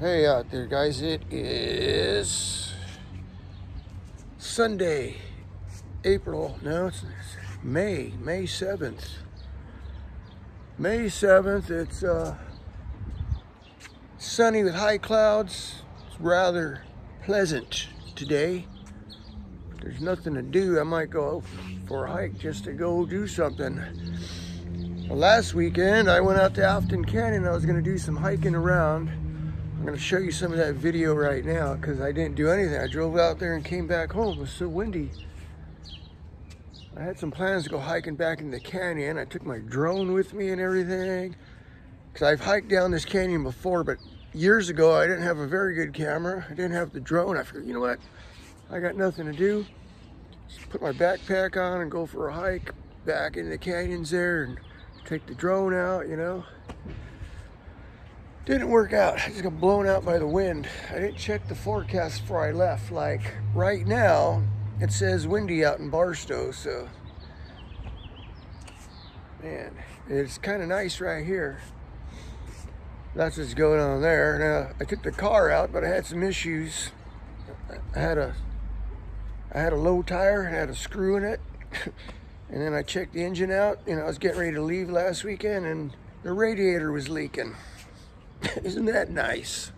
Hey out there, guys. It is Sunday, it's May 7th. May 7th, it's sunny with high clouds. It's rather pleasant today. There's nothing to do. I might go for a hike just to go do something. Well, last weekend, I went out to Afton Canyon. I was going to do some hiking around. I'm going to show you some of that video right now because I didn't do anything. I drove out there and came back home. It was so windy. I had some plans to go hiking back in the canyon. I took my drone with me and everything because I've hiked down this canyon before, but years ago I didn't have a very good camera. I didn't have the drone. I figured, you know what? I got nothing to do. Just put my backpack on and go for a hike back in the canyons there and take the drone out, you know. Didn't work out. I just got blown out by the wind. I didn't check the forecast before I left. Like right now, it says windy out in Barstow, so man, it's kind of nice right here. That's what's going on there. Now, I took the car out, but I had some issues. I had a low tire and had a screw in it. And then I checked the engine out. You know, I was getting ready to leave last weekend and the radiator was leaking. Isn't that nice?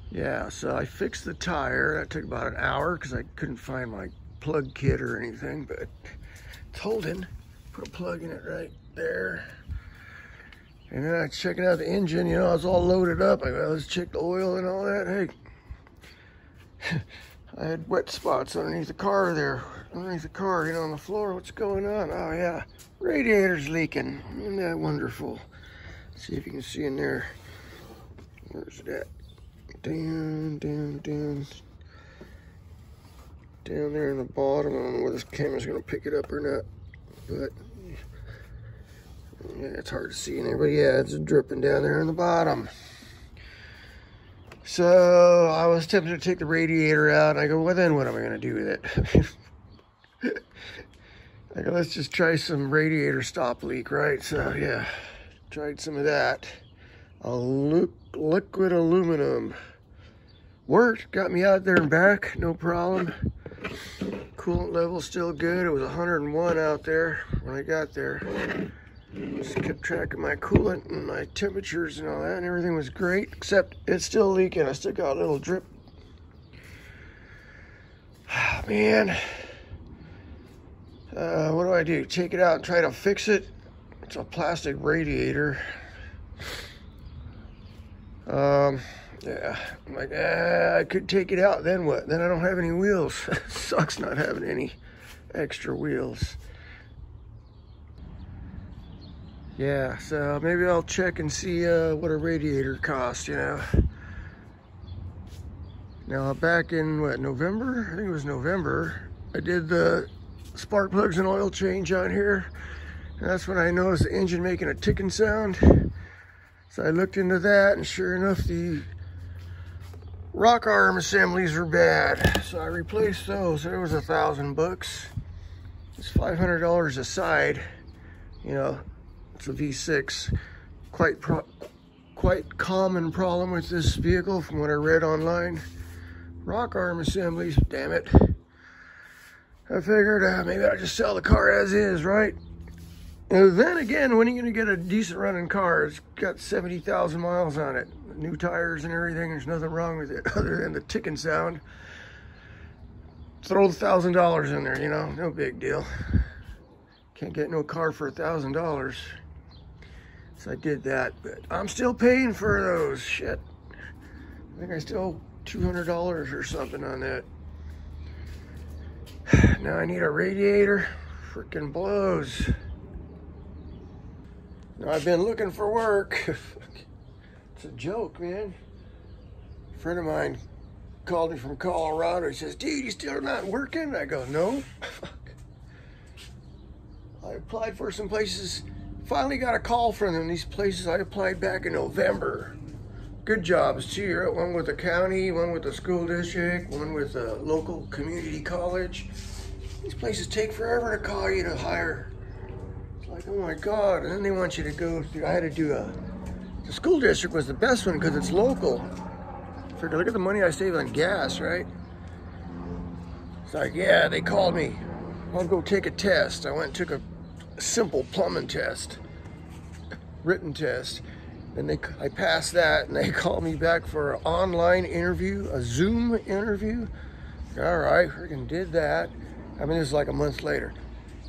Yeah, so I fixed the tire. That took about an hour because I couldn't find my plug kit or anything, but it's holding. Put a plug in it right there. And then I was checking out the engine. You know, I was all loaded up. I let's check the oil and all that. Hey, I had wet spots underneath the car there. Underneath the car, you know, on the floor. What's going on? Oh, yeah. Radiator's leaking. Isn't that wonderful? See if you can see in there. Where's that? Down there in the bottom. I don't know whether this camera's going to pick it up or not. But, yeah, it's hard to see in there. But, yeah, it's dripping down there in the bottom. So, I was tempted to take the radiator out. And I go, well, then what am I going to do with it? I go, let's just try some radiator stop leak, right? So, yeah, tried some of that. Liquid aluminum. Worked, got me out there and back, no problem. Coolant level still good. It was 101 out there when I got there. Just kept track of my coolant and my temperatures and all that, and everything was great, except it's still leaking. I still got a little drip. Oh, man. What do I do? Take it out and try to fix it? It's a plastic radiator. Yeah, I'm like, I could take it out, then what? Then I don't have any wheels. Sucks not having any extra wheels. Yeah, so maybe I'll check and see what a radiator costs, you know. Now, back in, what, November? I think it was November. I did the spark plugs and oil change on here. And that's when I noticed the engine making a ticking sound. So I looked into that, and sure enough, the rock arm assemblies were bad. So I replaced those. There was $1,000. It's $500 a side. You know, it's a V6. Quite common problem with this vehicle from what I read online. Rock arm assemblies, damn it. I figured maybe I'll just sell the car as is, right? And then again, when are you going to get a decent running car? It's got 70,000 miles on it. New tires and everything. There's nothing wrong with it other than the ticking sound. Throw $1,000 in there, you know, no big deal. Can't get no car for $1,000. So I did that, but I'm still paying for those. Shit. I think I still owe $200 or something on that. Now I need a radiator. Freaking blows. Now I've been looking for work. It's a joke, man. A friend of mine called me from Colorado. He says, dude, you still not working? I go, no. I applied for some places. Finally got a call from them. These places I applied back in November. Good jobs too. One with the county, one with the school district, one with a local community college. These places take forever to call you to hire. It's like, oh my God. And then they want you to go through, I had to do a The school district was the best one because it's local. Figure, look at the money I save on gas, right? It's like, yeah, they called me. I'll go take a test. I went and took a simple plumbing test, written test. And I passed that, and they called me back for an online interview, a Zoom interview. All right, freaking did that. I mean, this is like a month later.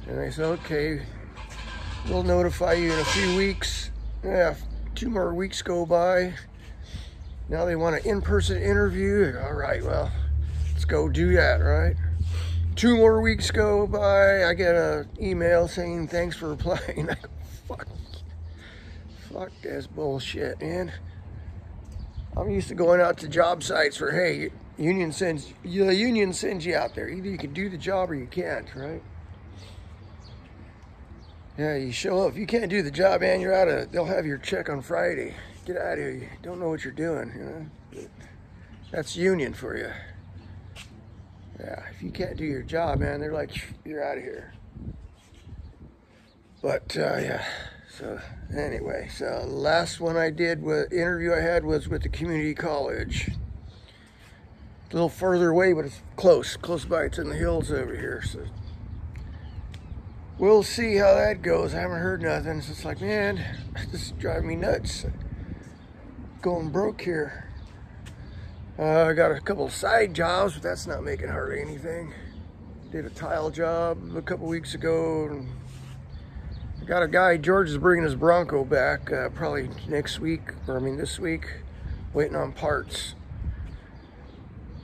And they said, okay, we'll notify you in a few weeks. Yeah, 2 more weeks go by. Now they want an in-person interview. All right, well, let's go do that, right? 2 more weeks go by. I get an email saying, thanks for replying. I go, fuck that's bullshit, man. I'm used to going out to job sites where, hey, the union sends you out there. Either you can do the job or you can't, right? Yeah, you show up. If you can't do the job, man, you're out of, they'll have your check on Friday. Get out of here. You don't know what you're doing, you know? That's union for you. Yeah, if you can't do your job, man, they're like, you're out of here. But, yeah. So, anyway, so last one I did, interview I had was with the community college. A little further away, but it's close by. It's in the hills over here, so we'll see how that goes. I haven't heard nothing, so it's like, man, this is driving me nuts. Going broke here. I got a couple of side jobs, but that's not making hardly anything. Did a tile job a couple weeks ago. And I got a guy, George is bringing his Bronco back probably next week, or I mean this week, waiting on parts.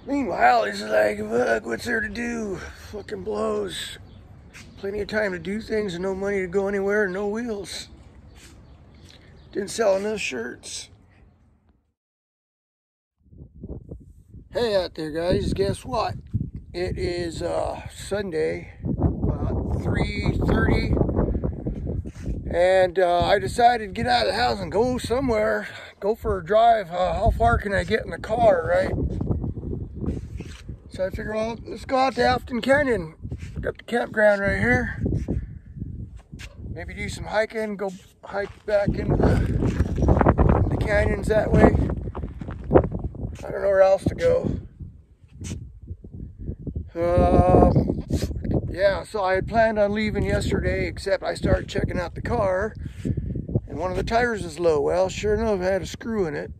Meanwhile, he's like, fuck, what's there to do? Fucking blows. Plenty of time to do things and no money to go anywhere and no wheels. Didn't sell enough shirts. Hey out there, guys, guess what? It is Sunday, about 3:30, and I decided to get out of the house and go somewhere, go for a drive. How far can I get in the car, right? So I figured, well, let's go out to Afton Canyon. Got the campground right here. Maybe do some hiking, go hike back into the canyons that way. I don't know where else to go. Yeah, so I had planned on leaving yesterday, except I started checking out the car, and one of the tires is low. Well, sure enough, I had a screw in it.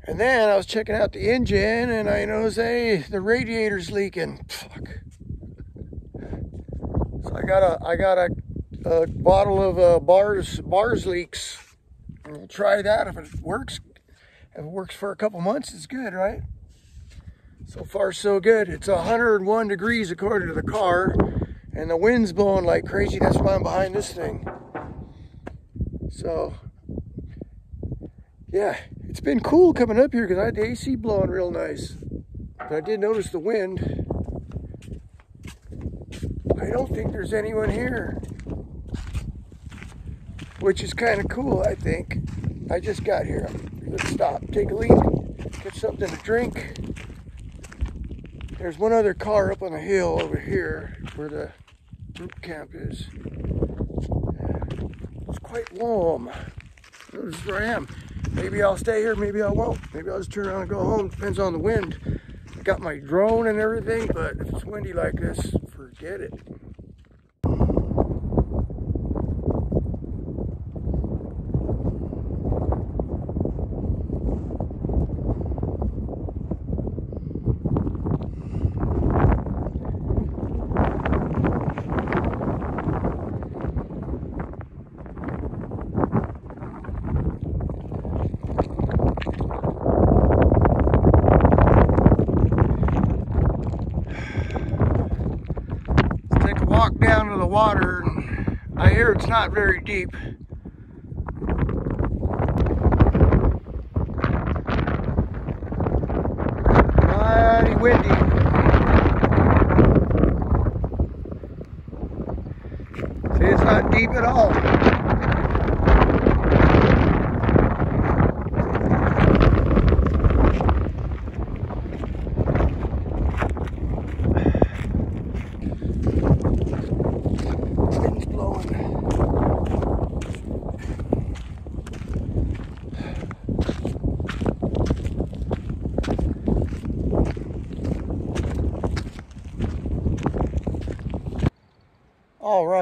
And then I was checking out the engine, and I noticed, hey, the radiator's leaking. Fuck. So I got a bottle of bars leaks. And we'll try that. If it works for a couple months, it's good, right? So far, so good. It's 101 degrees according to the car, and the wind's blowing like crazy. That's why I'm behind this thing. So, yeah, it's been cool coming up here because I had the AC blowing real nice. But I did notice the wind. I don't think there's anyone here, which is kind of cool, I think. I just got here. Let's stop, take a leak, get something to drink. There's one other car up on the hill over here where the group camp is. It's quite warm. This is where I am. Maybe I'll stay here, maybe I won't. Maybe I'll just turn around and go home. Depends on the wind. I got my drone and everything, but if it's windy like this, forget it. Walk down to the water, and I hear it's not very deep. Mighty windy. See, it's not deep at all.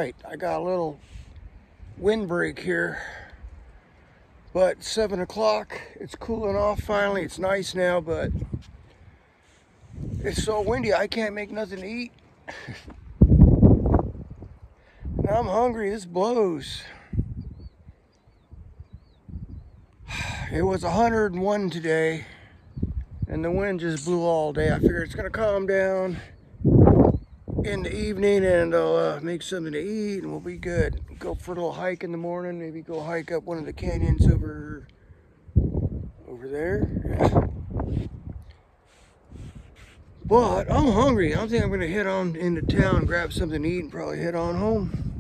right. I got a little windbreak here, but 7 o'clock, it's cooling off finally. It's nice now, but it's so windy I can't make nothing to eat. And I'm hungry. This blows. It was 101 today, and the wind just blew all day. I figured it's gonna calm down in the evening, and I'll make something to eat, and we'll be good. Go for a little hike in the morning. Maybe go hike up one of the canyons over there. Yeah. But I'm hungry. I think I'm gonna head on into town, grab something to eat, and probably head on home.